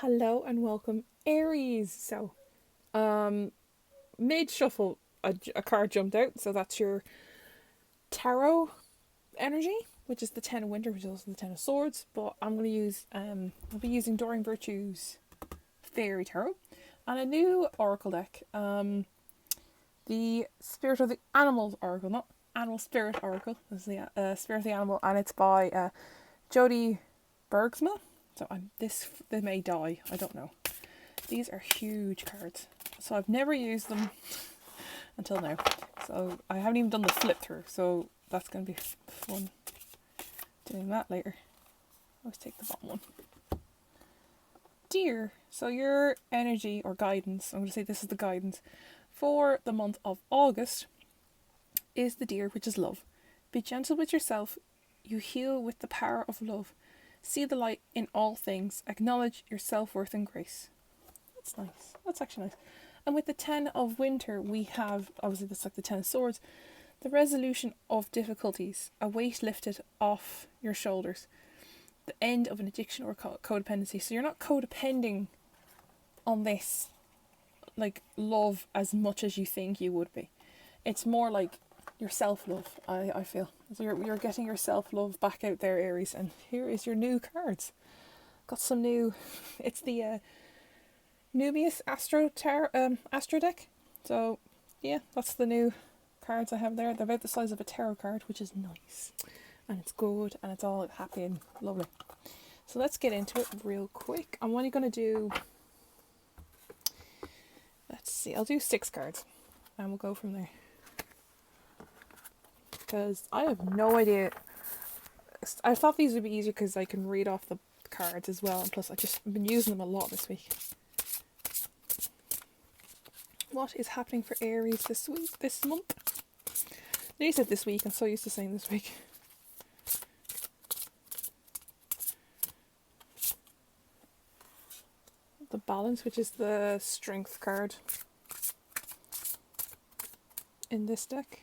Hello and welcome, Aries. Mid shuffle, a card jumped out, so that's your tarot energy, which is the Ten of Winter, which is also the Ten of Swords. But I'll be using Doreen Virtue's Fairy Tarot, and a new Oracle deck. The Spirit of the Animals Oracle, not Animal Spirit Oracle. This is the Spirit of the Animal, and it's by Jodie Bergsma. So they may die. I don't know. These are huge cards. So I've never used them until now. So I haven't even done the flip through. So that's going to be fun doing that later. Let's take the bottom one. Dear. So your energy or guidance, I'm going to say this is the guidance, for the month of August is the Deer, which is love. Be gentle with yourself. You heal with the power of love. See the light in all things. Acknowledge your self-worth and grace. That's nice. That's actually nice. And with the Ten of Winter, we have, obviously that's like the Ten of Swords, the resolution of difficulties, a weight lifted off your shoulders, the end of an addiction or codependency. So you're not codepending on this, like, love as much as you think you would be. It's more like your self-love, I feel. So you're getting your self-love back out there, Aries, and here is your new cards. Got some new, it's the Nubius Astro deck. So yeah, that's the new cards I have there. They're about the size of a tarot card, which is nice. And it's good, and it's all happy and lovely. So let's get into it real quick. I'm only going to do, let's see, I'll do 6 cards, and we'll go from there. Because I have no idea. I thought these would be easier because I can read off the cards as well, and plus I've just been using them a lot this week. What is happening for Aries this month? They said this week, I'm so used to saying this week. The Balance, which is the strength card in this deck.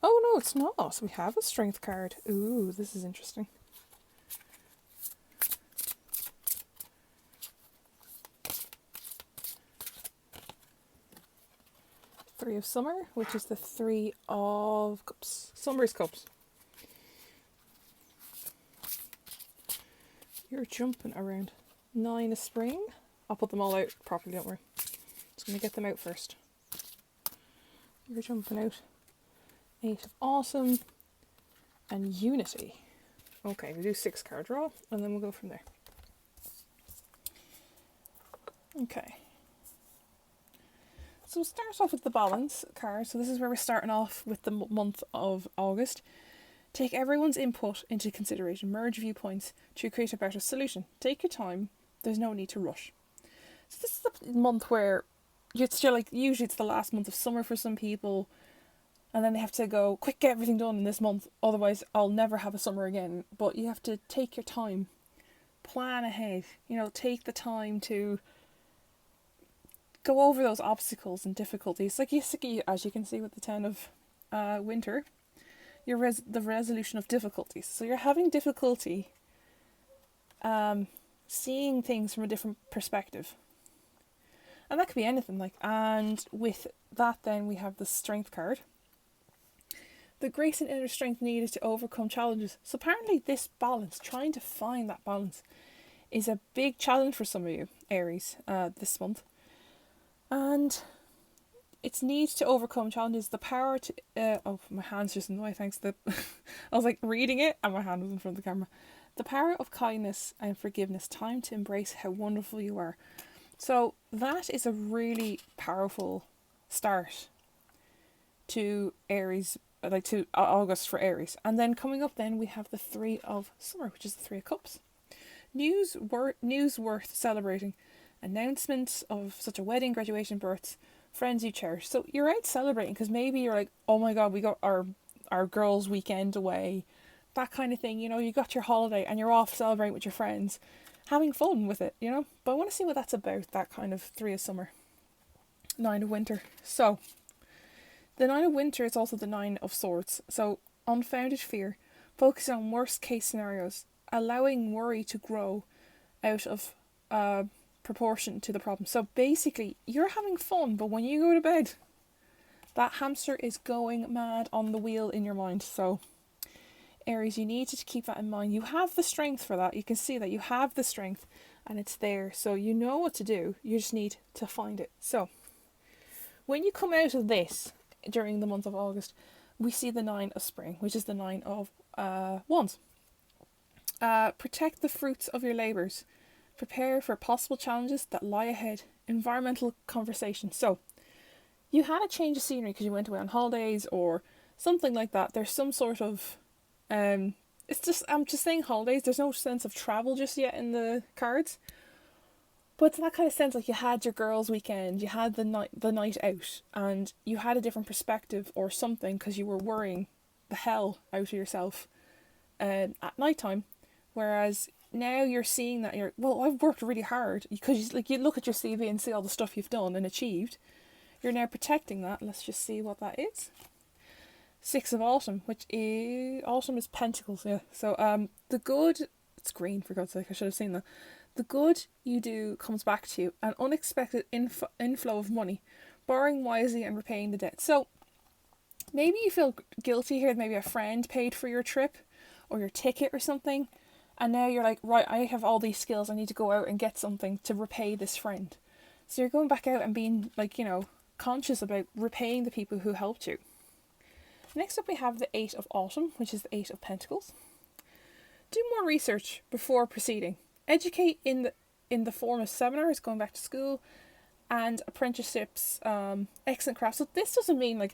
Oh no, it's not. We have a strength card. Ooh, this is interesting. Three of Summer, which is the Three of Cups. Summer's Cups. You're jumping around. 9 of Spring. I'll put them all out properly, don't worry. Just going to get them out first. You're jumping out. 8 of Autumn. And Unity. Okay, we'll do 6 card draw, and then we'll go from there. Okay. So we'll start off with the Balance card. So this is where we're starting off with the month of August. Take everyone's input into consideration. Merge viewpoints to create a better solution. Take your time. There's no need to rush. So this is the month where it's still like, usually it's the last month of summer for some people, and then they have to go, quick, get everything done in this month, otherwise I'll never have a summer again. But you have to take your time. Plan ahead. Take the time to go over those obstacles and difficulties. Like, as you can see with the Ten of Winter, the resolution of difficulties. So you're having difficulty seeing things from a different perspective. And that could be anything, and with that then we have the Strength card. The grace and inner strength needed to overcome challenges. So apparently this balance, trying to find that balance, is a big challenge for some of you, Aries, this month. And it's need to overcome challenges. The power to... my hand's just in the way, thanks. I was reading it and my hand was in front of the camera. The power of kindness and forgiveness. Time to embrace how wonderful you are. So that is a really powerful start to Aries, to August for Aries. And then coming up then we have the Three of Summer, which is the Three of Cups. News worth celebrating. Announcements of such a wedding, graduation, births, friends you cherish. So you're out celebrating because maybe you're like, oh my god, we got our girls' weekend away. That kind of thing, you got your holiday and you're off celebrating with your friends, having fun with it, But I want to see what that's about, that kind of Three of Summer. 9 of Winter. So, the 9 of Winter is also the 9 of Swords. So, unfounded fear, focus on worst case scenarios, allowing worry to grow out of proportion to the problem. So basically, you're having fun, but when you go to bed, that hamster is going mad on the wheel in your mind. So Aries, you need to keep that in mind. You have the strength for that. You can see that you have the strength and it's there. So you know what to do. You just need to find it. So when you come out of this during the month of August, we see the 9 of spring, which is the 9 of wands. Protect the fruits of your labours. Prepare for possible challenges that lie ahead. Environmental conversation. So you had a change of scenery because you went away on holidays or something like that. There's some sort of I'm just saying holidays. There's no sense of travel just yet in the cards. But it's that kind of sense, like you had your girls' weekend, you had the night out, and you had a different perspective or something because you were worrying the hell out of yourself at night time. Whereas now you're seeing that I've worked really hard, because you look at your CV and see all the stuff you've done and achieved. You're now protecting that. Let's just see what that is. 6 of autumn, autumn is pentacles, yeah. So the good, it's green for God's sake, I should have seen that. The good you do comes back to you, an unexpected inflow of money, borrowing wisely and repaying the debt. So maybe you feel guilty here, maybe a friend paid for your trip or your ticket or something, and now you're like, right, I have all these skills, I need to go out and get something to repay this friend. So you're going back out and being conscious about repaying the people who helped you. Next up we have the 8 of autumn, which is the 8 of pentacles. Do more research before proceeding. Educate in the form of seminars, going back to school, and apprenticeships, excellent crafts. So this doesn't mean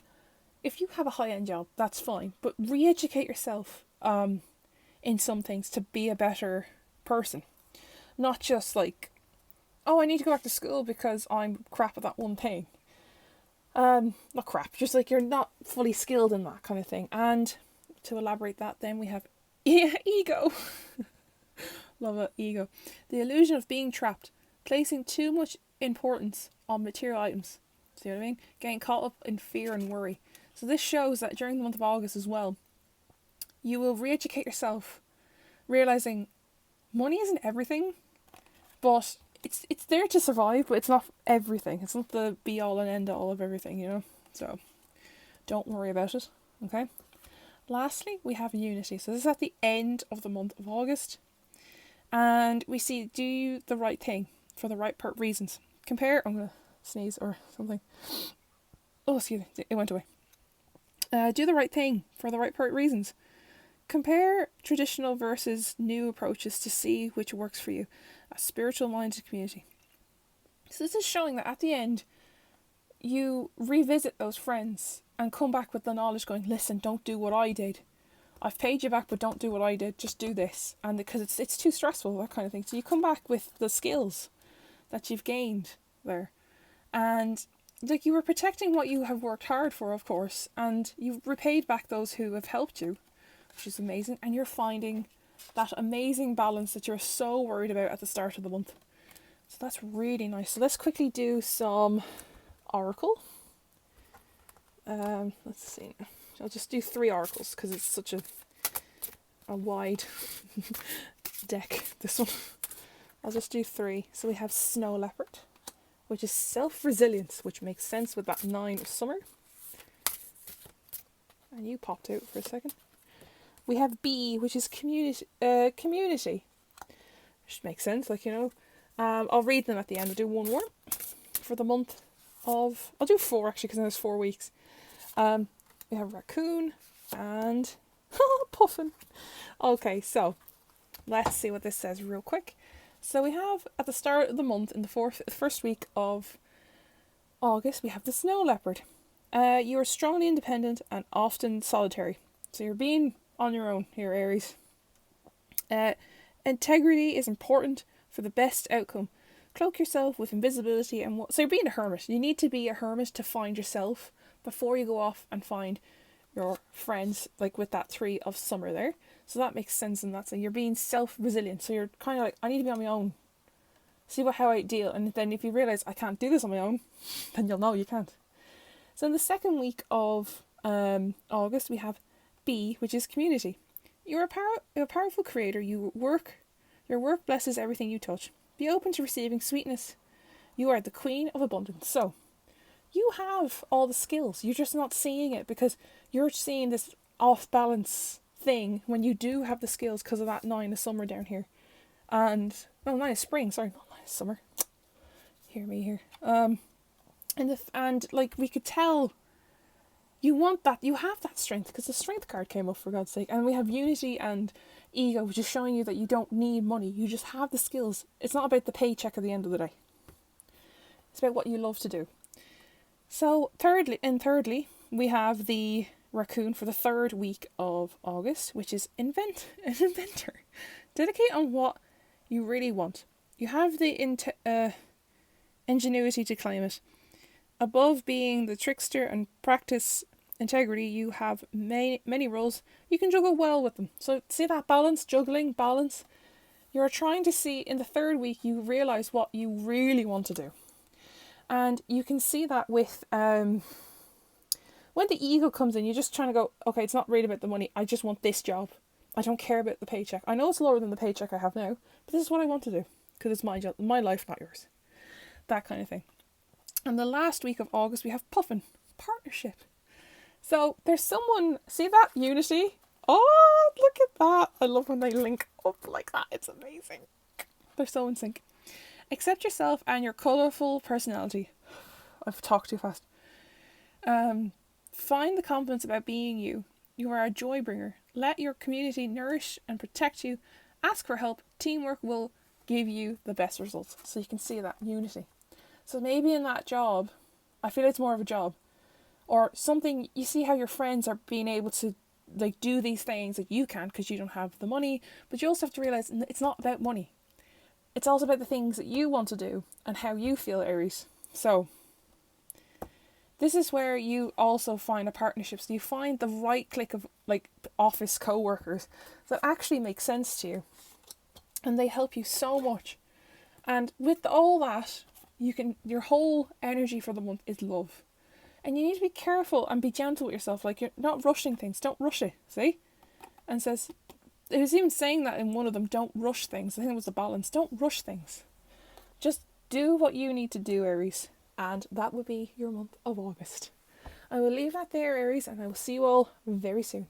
if you have a high-end job, that's fine, but re-educate yourself in some things to be a better person. Not just I need to go back to school because I'm crap at that one thing. Not crap, just you're not fully skilled in that kind of thing. And to elaborate that, then we have ego. Love it, ego. The illusion of being trapped, placing too much importance on material items. See what I mean? Getting caught up in fear and worry. So this shows that during the month of August as well, you will re-educate yourself, realising money isn't everything, but it's there to survive, but it's not everything. It's not the be-all and end-all of everything, So don't worry about it, okay? Lastly, we have unity. So this is at the end of the month of August. And we see, do the right thing for the right reasons. Compare, I'm going to sneeze or something. Oh, excuse me, it went away. Do the right thing for the right reasons. Compare traditional versus new approaches to see which works for you. A spiritual-minded community. So this is showing that at the end, you revisit those friends and come back with the knowledge going, listen, don't do what I did. I've paid you back, but don't do what I did. Just do this. And because it's too stressful, that kind of thing. So you come back with the skills that you've gained there. And you were protecting what you have worked hard for, of course. And you've repaid back those who have helped you, which is amazing. And you're finding that amazing balance that you're so worried about at the start of the month. So that's really nice. So let's quickly do some oracle. Let's see. I'll just do 3 oracles because it's such a wide deck, this one. I'll just do 3. So we have Snow Leopard, which is self-resilience, which makes sense with that 9 of summer. And you popped out for a second. We have Bee, which is community. Which makes sense, I'll read them at the end. I'll do 1 more for the month of... I'll do 4 actually, because there's 4 weeks. We have Raccoon and Puffin. Okay, so let's see what this says real quick. So we have at the start of the month, in the first week of August, we have the Snow Leopard. You are strongly independent and often solitary. So you're being on your own here, Aries. Integrity is important for the best outcome. Cloak yourself with invisibility so you're being a hermit. You need to be a hermit to find yourself before you go off and find your friends, with that 3 of summer there. So that makes sense in that sense. You're being self-resilient. So you're kind of I need to be on my own. See how I deal. And then if you realise I can't do this on my own, then you'll know you can't. So in the second week of August, we have B, which is community. You're a powerful creator. You work Your work blesses everything you touch. Be open to receiving sweetness. You are the queen of abundance. So, you have all the skills. You're just not seeing it because you're seeing this off balance thing when you do have the skills because of that 9 of summer down here. And, 9 of spring, sorry, not 9 of summer. Hear me here. And like we could tell you want that, you have that strength because the strength card came up, for God's sake. And we have unity and ego, which is showing you that you don't need money. You just have the skills. It's not about the paycheck at the end of the day. It's about what you love to do. So thirdly, we have the raccoon for the 3rd week of August, which is an inventor. Dedicate on what you really want. You have the ingenuity to claim it. Above being the trickster and practice integrity, you have many roles. You can juggle well with them. So see that balance, juggling, balance. You're trying to see in the 3rd week, you realise what you really want to do. And you can see that with, when the ego comes in, you're just trying to go, okay, it's not really about the money. I just want this job. I don't care about the paycheck. I know it's lower than the paycheck I have now, but this is what I want to do. Because it's my job, my life, not yours. That kind of thing. And the last week of August, we have Puffin, partnership. So there's someone, see that unity? Oh, look at that. I love when they link up like that. It's amazing. They're so in sync. Accept yourself and your colourful personality. I've talked too fast. Find the confidence about being you. You are a joy bringer. Let your community nourish and protect you. Ask for help. Teamwork will give you the best results. So you can see that unity. So maybe in that job, I feel it's more of a job. Or something, you see how your friends are being able to like do these things that you can't because you don't have the money. But you also have to realise it's not about money. It's also about the things that you want to do and how you feel, Aries. So this is where you also find a partnership. So you find the right clique of like office co-workers that actually make sense to you. And they help you so much. And with all that, your whole energy for the month is love. And you need to be careful and be gentle with yourself. Like, you're not rushing things. Don't rush it. See? And says, it was even saying that in one of them, don't rush things. I think it was the balance. Don't rush things. Just do what you need to do, Aries. And that would be your month of August. I will leave that there, Aries, and I will see you all very soon.